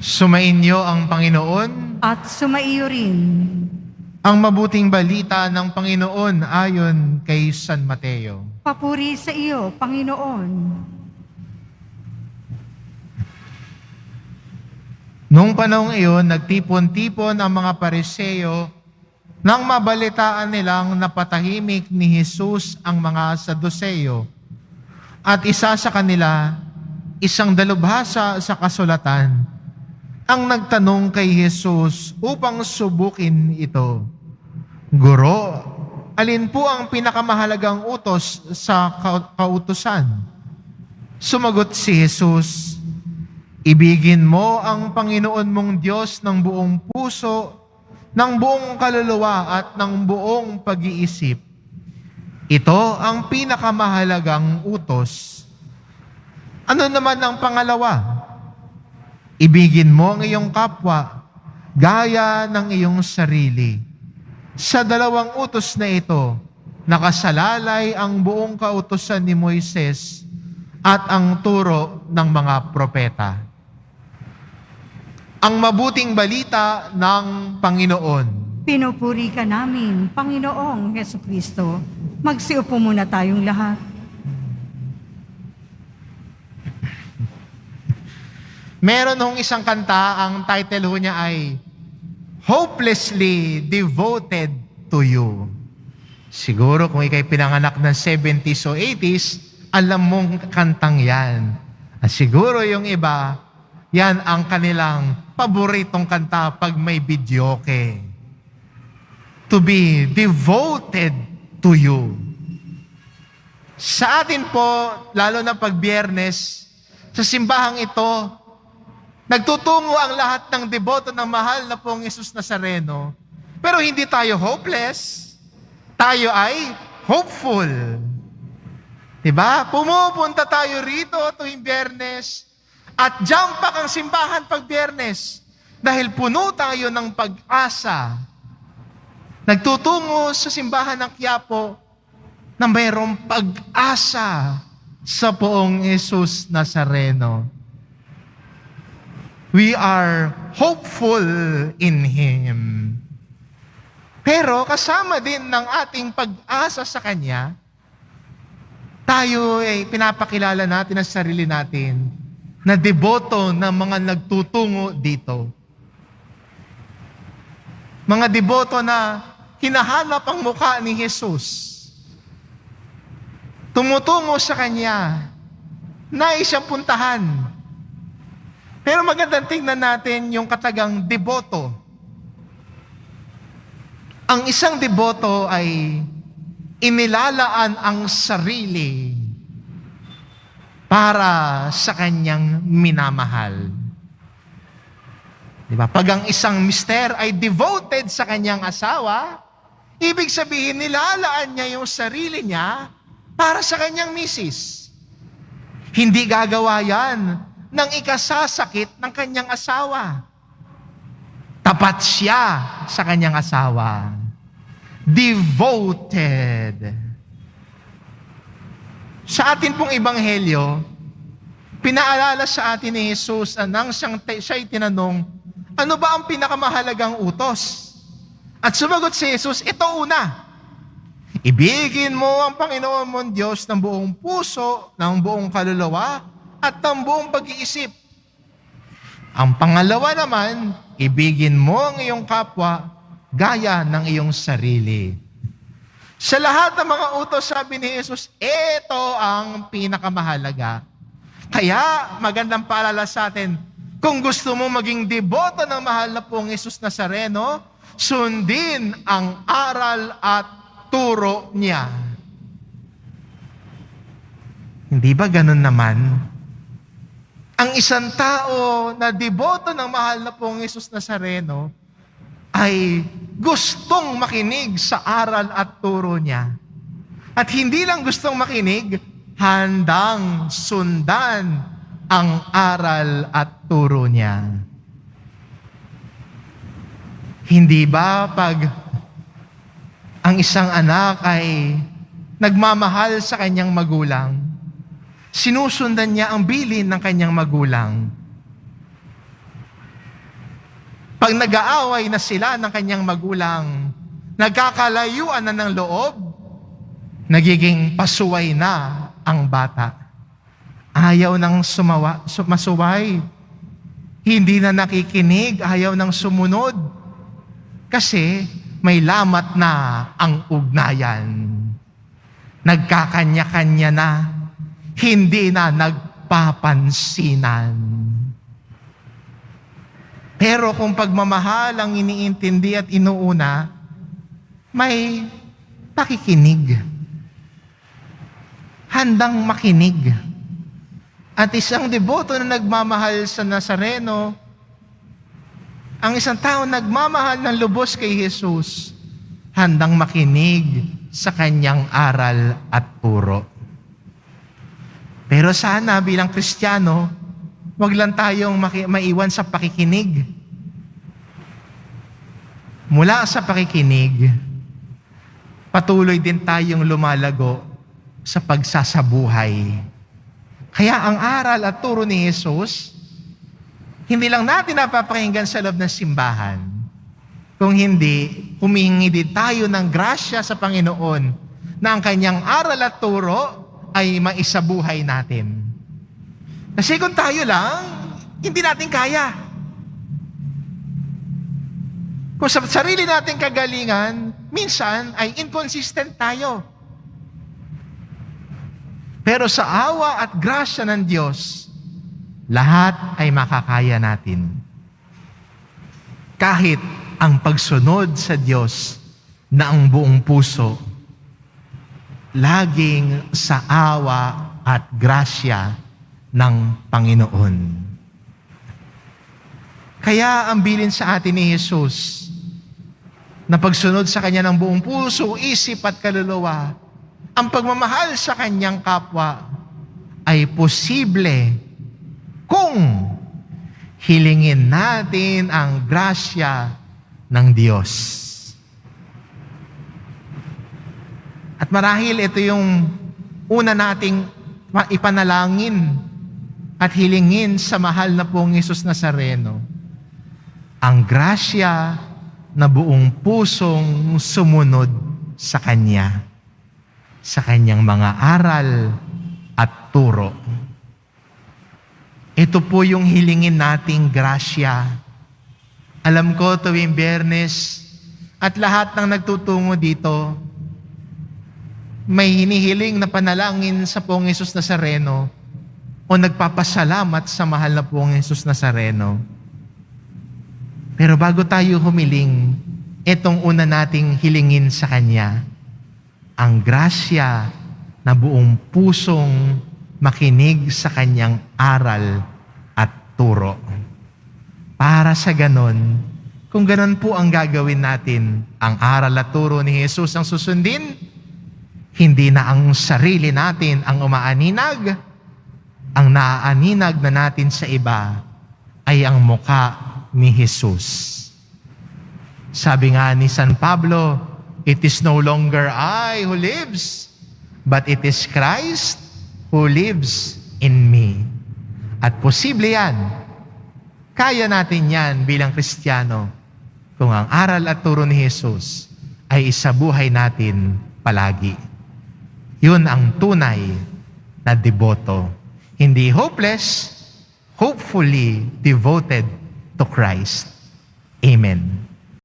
Sumainyo ang Panginoon. At sumaiyo rin. Ang mabuting balita ng Panginoon ayon kay San Mateo. Papuri sa iyo, Panginoon. Noong panahong iyon, nagtipon-tipon ang mga Pariseo nang mabalitaan nilang napatahimik ni Jesus ang mga Saduceo. At isa sa kanila, isang dalubhasa sa kasulatan, ang nagtanong kay Jesus upang subukin ito. Guro, alin po ang pinakamahalagang utos sa kautusan? Sumagot si Jesus, ibigin mo ang Panginoon mong Diyos ng buong puso, ng buong kaluluwa at ng buong pag-iisip. Ito ang pinakamahalagang utos. Ano naman ang pangalawa? Ibigin mo ang iyong kapwa, gaya ng iyong sarili. Sa dalawang utos na ito, nakasalalay ang buong kautusan ni Moises at ang turo ng mga propeta. Ang mabuting balita ng Panginoon. Pinupuri ka namin, Panginoong Hesukristo. Magsiupo muna tayong lahat. Meron hong isang kanta, ang title ho niya ay Hopelessly Devoted to You. Siguro kung ikay pinanganak ng 70s o 80s, alam mong kantang yan. At siguro yung iba, yan ang kanilang paboritong kanta pag may videoke. To be devoted to you. Sa atin po, lalo na pag Biyernes, sa simbahang ito, nagtutungo ang lahat ng deboto ng mahal na pong Jesus Nazareno. Pero hindi tayo hopeless. Tayo ay hopeful. Diba? Pumupunta tayo rito tuwing Biyernes at jumpak ang simbahan pag Biyernes dahil puno tayo ng pag-asa. Nagtutungo sa simbahan ng Quiapo na mayroong pag-asa sa poong Jesus Nazareno. We are hopeful in Him. Pero kasama din ng ating pag-asa sa Kanya, tayo ay pinapakilala natin ang sarili natin na deboto ng mga nagtutungo dito. Mga deboto na hinahanap ang mukha ni Jesus. Tumutungo sa Kanya, nais siyang puntahan. Pero magandang tingnan natin yung katagang deboto. Ang isang deboto ay inilalaan ang sarili para sa kanyang minamahal. Diba? Pag ang isang mister ay devoted sa kanyang asawa, ibig sabihin nilalaan niya yung sarili niya para sa kanyang misis. Hindi gagawa yan ng ikasasakit ng kanyang asawa. Tapat siya sa kanyang asawa. Devoted. Sa atin pong ebanghelyo, pinaalala sa atin ni Jesus nang siya'y tinanong, ano ba ang pinakamahalagang utos? At sumagot si Jesus, ito una. Ibigin mo ang Panginoon mong Diyos ng buong puso, ng buong kaluluwa, at ng buong pag-iisip. Ang pangalawa naman, ibigin mo ang iyong kapwa gaya ng iyong sarili. Sa lahat ng mga utos, sabi ni Jesus, ito ang pinakamahalaga. Kaya magandang paalala sa atin, kung gusto mo maging deboto ng mahal na pong Jesus Nazareno, sundin ang aral at turo niya. Hindi ba ganun naman? Ang isang tao na deboto ng mahal na pong Jesus Nazareno ay gustong makinig sa aral at turo niya. At hindi lang gustong makinig, handang sundan ang aral at turo niya. Hindi ba pag ang isang anak ay nagmamahal sa kanyang magulang, sinusundan niya ang bilin ng kanyang magulang. Pag nag-aaway na sila ng kanyang magulang, nagkakalayuan na ng loob, nagiging pasuway na ang bata. Ayaw nang masuway. Hindi na nakikinig, ayaw nang sumunod. Kasi may lamat na ang ugnayan. Nagkakanya-kanya na, hindi na nagpapansinan. Pero kung pagmamahal ang iniintindi at inuuna, may pakikinig. Handang makinig. At isang deboto na nagmamahal sa Nazareno, ang isang tao nagmamahal ng lubos kay Jesus, handang makinig sa kanyang aral at turo. Pero sana bilang Kristiyano, wag lang tayong maiwan sa pakikinig. Mula sa pakikinig, patuloy din tayong lumalago sa pagsasabuhay. Kaya ang aral at turo ni Jesus, hindi lang natin napapakinggan sa loob ng simbahan. Kung hindi, humihingi din tayo ng grasya sa Panginoon na ang kanyang aral at turo ay maisabuhay natin. Kasi kung tayo lang, hindi natin kaya. Kung sa sarili nating kagalingan, minsan ay inconsistent tayo. Pero sa awa at grasya ng Diyos, lahat ay makakaya natin. Kahit ang pagsunod sa Diyos na ang buong puso, laging sa awa at grasya ng Panginoon. Kaya ang bilin sa atin ni Jesus na pagsunod sa Kanya ng buong puso, isip at kaluluwa, ang pagmamahal sa Kanyang kapwa ay posible kung hilingin natin ang grasya ng Diyos. At marahil ito yung una nating ipanalangin at hilingin sa mahal na pong Jesus Nazareno. Ang grasya na buong pusong sumunod sa Kanya, sa Kanyang mga aral at turo. Ito po yung hilingin nating grasya. Alam ko tuwing Biyernes at lahat ng nagtutungo dito, may hinihiling na panalangin sa Poong Jesus Nazareno o nagpapasalamat sa mahal na Poong Jesus Nazareno. Pero bago tayo humiling, itong una nating hilingin sa Kanya, ang grasya na buong pusong makinig sa Kanyang aral at turo. Para sa ganon, kung ganon po ang gagawin natin, ang aral at turo ni Jesus ang susundin, hindi na ang sarili natin ang umaaninag, ang naaaninag na natin sa iba ay ang muka ni Jesus. Sabi nga ni San Pablo, it is no longer I who lives, but it is Christ who lives in me. At posible yan. Kaya natin yan bilang Kristiyano kung ang aral at turo ni Jesus ay isabuhay natin palagi. Yun ang tunay na deboto. Hindi hopeless, hopefully devoted to Christ. Amen.